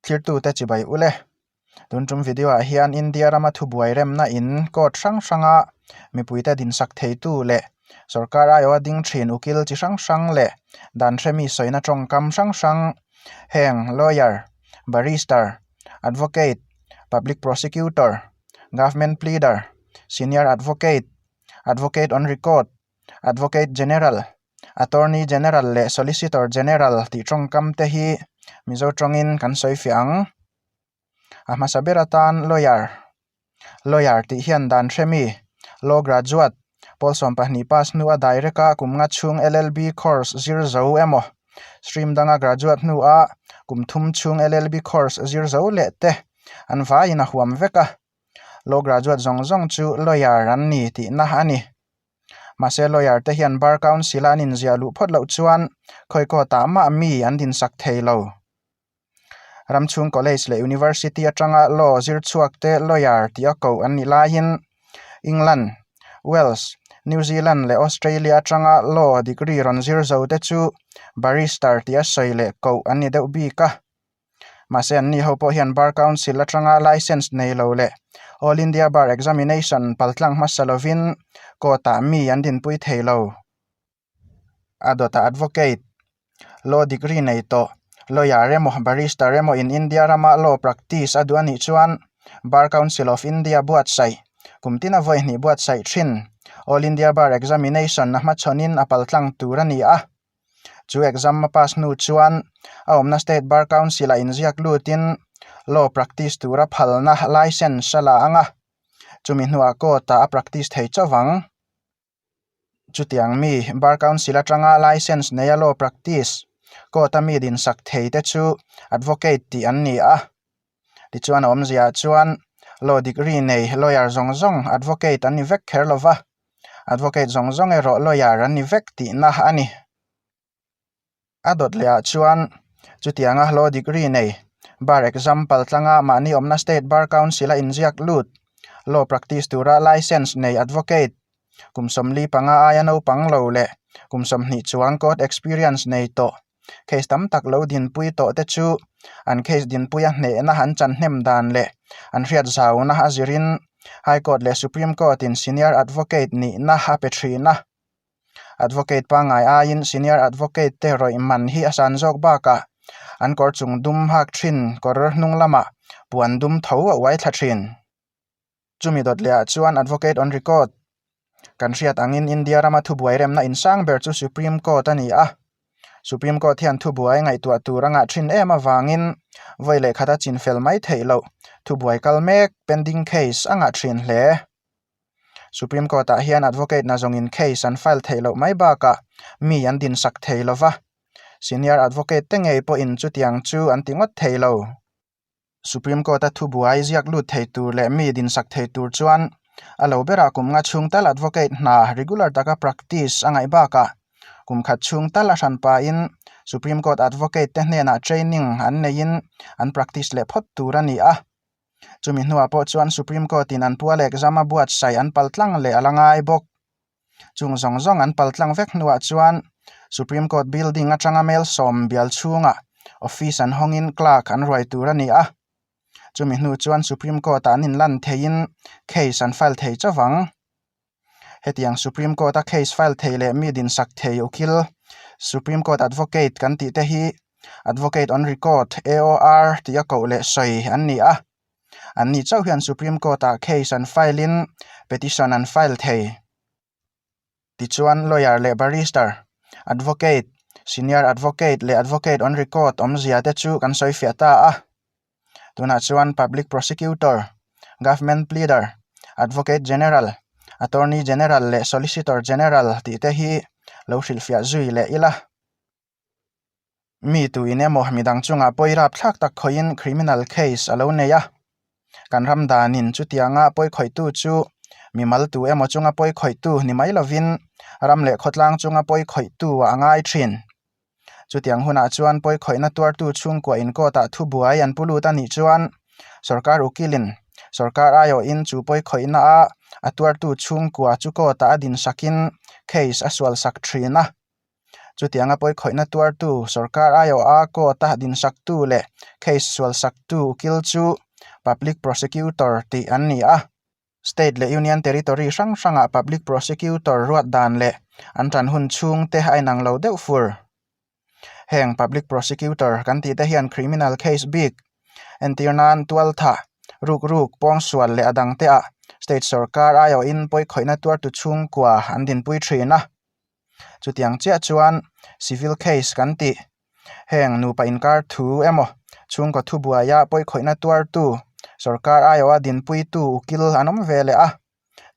clear tu te chi bai ule tun tum video a hian India rama thu buai rem na in court hrang hranga mipui te din sak thei tu le sarkar ayo ding thin ukil chi hrang hrang le dan themi soina tong kam hrang hrang heng lawyer barrister advocate public prosecutor government pleader senior advocate advocate on record advocate general attorney general le solicitor general ti tong kam te hi mizo tongin kan soifiang ahma saberatan lawyer ti hian dan themi law graduate pawlh sompahni pass nu a direka kumnga chung LLB course zirzo emo stream danga graduate nu a kumthum chung LLB course zirzo le te an vai na huam veka law graduate zong chu lawyer an ni ti na ani mase lawyer te hian bar council an in zialu photlo chuan khoiko ta ma mi an din sak theilo ramchung college le university atanga law zir chuak te lawyer ti a ko an ni la hin England Wales New Zealand le Australia atanga law degree ron zir zo te chu barrister ti a soile ko an ni deuh bi ka mase an ni ho po hian bar council atanga license nei lo le all India bar examination paltlang masalovin ko ta mi an din pui theilo adota advocate law degree nei to lawyer emo barrister emo in India rama law practice adu ani chuan bar council of India buat sai kumtina voi ni buat sai thin all India bar examination na ma chonin apaltlang turani a chu exam ma pass nu chuan a omna state bar council a inziak lutin law practice tura phalna license sala anga chumi hnuah ko ta a practice thei chawang chutiang mi bar council atanga license neya law practice ko ta mi din sak thei te chu advocate ti an ni a ti chuan om zia chuan law degree nei lawyer zong advocate an ni vek kherlova advocate zong ero lawyer an ni vek ti na ani adot lea chuan chutianga law degree nei bar example tlanga mani omna state bar council a inziak lut law practice tura license nei advocate kumsom li panga ayano panglo le kumsom ni chuang court experience nei to case tam tak lo din pui to te chu an case din pui a hne na han chan hnem dan le an hriat zau na azirin high court le supreme court in senior advocate ni na ha petrina advocate pa ngai a in senior advocate te roi man hi asan jok ba ka an kor chung dum hak thin kor hnung lama puan dum tho wai thlathin chumi dot le chuan advocate on record kan hriat angin India rama thu buai rem na insang ber chu supreme court ani a supreme court hian thu buai ngai tua turanga thin ema wangin voile khata chin fel mai theilo thu buai kalmek pending case anga thin hle supreme court a hian advocate na zongin case an file theilo mai ba ka mi an din sak theilova senior advocate te ngei po in chutiang chu an tingot theilo supreme court a thu buai ziak lut thei tur le mi din sak thei tur chuan alo bera kum nga chung tal advocate na regular taka practice angai ba ka kum khat chung tal a ran pa in supreme court advocate te hne na training an nein an practice le phot tur ani a chumi hnuah po chuan supreme court in an pual exam a buat sai an paltlang le alangai bok chung zong an paltlang vek hnuah chuan supreme court building atanga mel som bial chunga office an hongin clerk an roi tur ani a chumi hnu chuan supreme court an in lan thein case an file thei chawang hetiang supreme court a case file thei le mi din sak thei ukil supreme court advocate kan ti te hi advocate on record AOR ti a ko le soi an ni a an ni chau hian supreme court a case an file in petition an file thei ti chuan lawyer le barrister advocate senior advocate le advocate on record om zia te chu kan sawifiahta a tuna chuan public prosecutor government pleader advocate general attorney general le solicitor general ti te hi lo hrilfia zui le ila mi tu inemo midang chunga poirap thlak tak khoin criminal case alo neya kan ram danin chutianga poi khoitu chu mimal tu emo chunga poi khoitu ni mai lovin ram le khotlang chunga poi khoitu angai thin chutiang huna chuan poi khoina tuar tu chung ko in ko ta thu buai an pulu ta ni chuan sarkar ukilin sarkar ayo in chu poi khoina a atuar tu chung kwa chu ko ta din sakin case aswal sak thrina chutianga poi khoina tuar tu sarkar ayo a ko ta din sak tu le case sual sak tu ukil chu public prosecutor ti anni a state le union territory hrang hranga public prosecutor ruat dan le an tran hun chung te ainang lo deuh fur heng public prosecutor kan ti te hian criminal case big entir nan tual tha ruk pong sual le adang te a state sarkar ayo in poi khoina tuar tu chung kwa an din pui thina chutiang chia chuan civil case kan ti heng nu pa inkar thu emo chung ko thu buaya poi khoina tuar tu sarkar ayo a din pui tu ukil anom vele a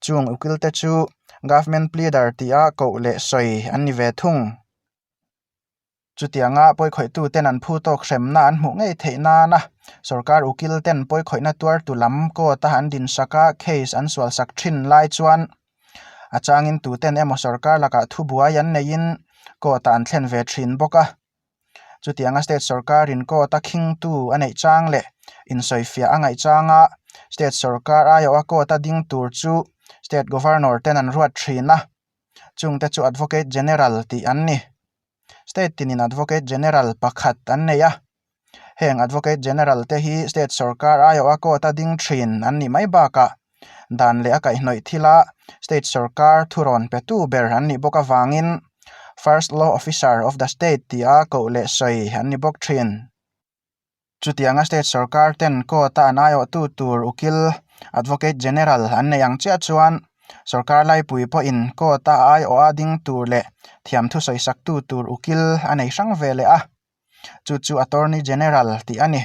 chung ukil te chu government pleader ti a ko le soi anni ve thung chutianga poi khoi tu ten an phu tok hremna an mu ngei theina na sarkar ukil ten poi khoina tuar tu lam ko ta han din saka case an sual sak thin lai chuan achangin tu ten emo sarkar laka thu buayan nein ko ta an thlen ve thin boka chutianga state sarkar in ko ta king tu anei chang le in soifia angai changa state sarkar ayo a ko ta ding tur chu state governor ten an ruat thina chung te chu advocate general ti anni state tinin advocate general pakhat anneya heng advocate general te hi state sarkar ayo a ko ta ding thin anni mai baka dan le akai hnoi thila state sarkar thuron petu ber anni boka wangin first law officer of the state ti a ko le soi anni bok thin chutianga state sarkar ten ko ta anayo tu tur ukil advocate general anne yang chia chuan sarkar lai pui po in ko ta ai o ading tur le thiam thu soi sak tu tur ukil anei sang vele a chu attorney general ti ani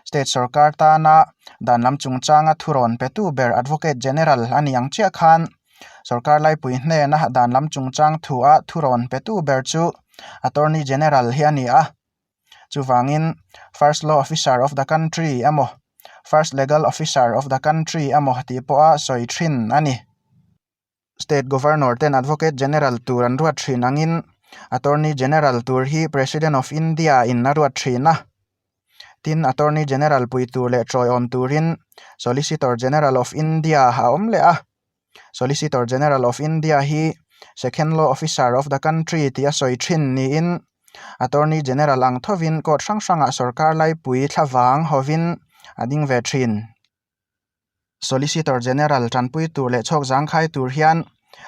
state sarkar ta na dan lam chung changa thuron petu ber advocate general ani yang chia khan sarkar lai pui hne na dan lam chung chang thu a thuron petu ber chu attorney general hi ani a chu wangin first law officer of the country amo first legal officer of the country amo ti po a soi thin ani state governor ten advocate general tur an ruat thin angin attorney general tur hi president of India in na ruat thina tin attorney general pui tur le troi om turin solicitor general of India ha om le a solicitor general of India hi second law officer of the country ti a soi thin ni in attorney general ang thovin kot hrang sarkar lai pui thlawang hovin ading ve thin solicitor general tanpui tur le chok jang khai tur hian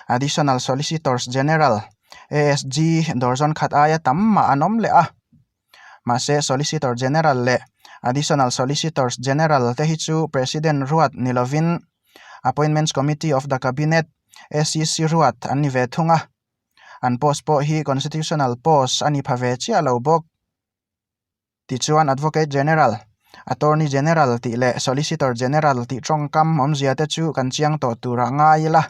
additional solicitors general ASG dorzon khat aya tamma anom le a ma se solicitor general le additional solicitors general te hi chu president ruat nilovin appointments committee of the cabinet SCC ruat ani ve thunga an post po hi constitutional post ani phave chia lo bok ti chuan advocate general attorney general ti le solicitor general ti tongkam omzia te chu kan chiang to tura ngaila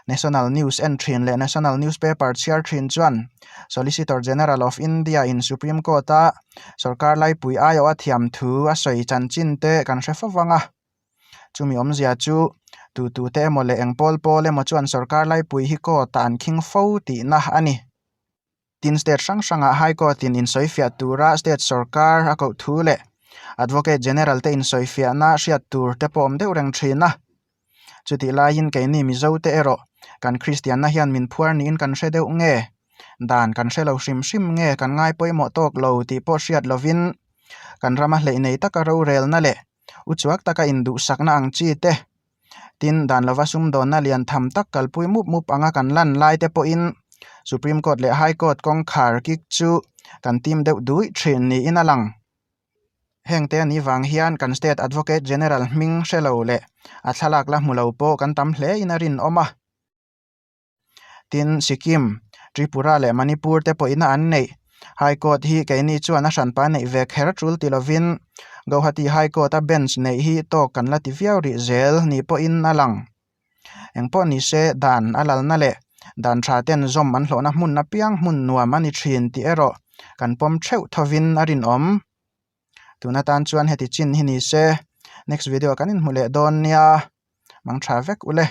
national news entry le national newspaper share thin chuan solicitor general of India in supreme court a sarkar lai pui ayo a thiam thu a soi chanchin te kan hrefawanga chumi omzia chu tu te mo le engpol le mo chuan sarkar lai pui hi ko tan king fo ti na ani tin state hrang high court in soifia tura state sarkar a ko thu le advocate general te in sawifiahna hriat tur te pom deuh reng thina chuti lain ke ni mi zo te ero kan christian na hian min phuar ni in kan hre deuh nge dan kan hre lo hrim nge kan ngai poimo tok lo ti po hriat lovin kan rama hlei nei taka ro rel na le uchuak taka indu sakna ang chi te tin dan lova sum don na lian tham tak kalpui mup anga kan lan lai te po in supreme court le high court kong khar kik chu kan tim deuh dui thin ni in alang hengte ani wang hian kan state advocate general ming hrelo le a thalak la hmulo po kan tam hle in arin oma tin Sikkim Tripura le Manipur te po ina an nei high court hi ke ni chuan a hran pa nei ve kher trul tilovin GOVT high court a bench nei hi to kan la ti viau ri zel ni po in alang engpo ni se dan alal na le dan tha ten zom man hlona hmun na piang hmun nuam ani thin ti ero kan pom theu thovin arin om tuna tan chuan heti chin hi ni se next video kanin hmule don nia mang tha vek ule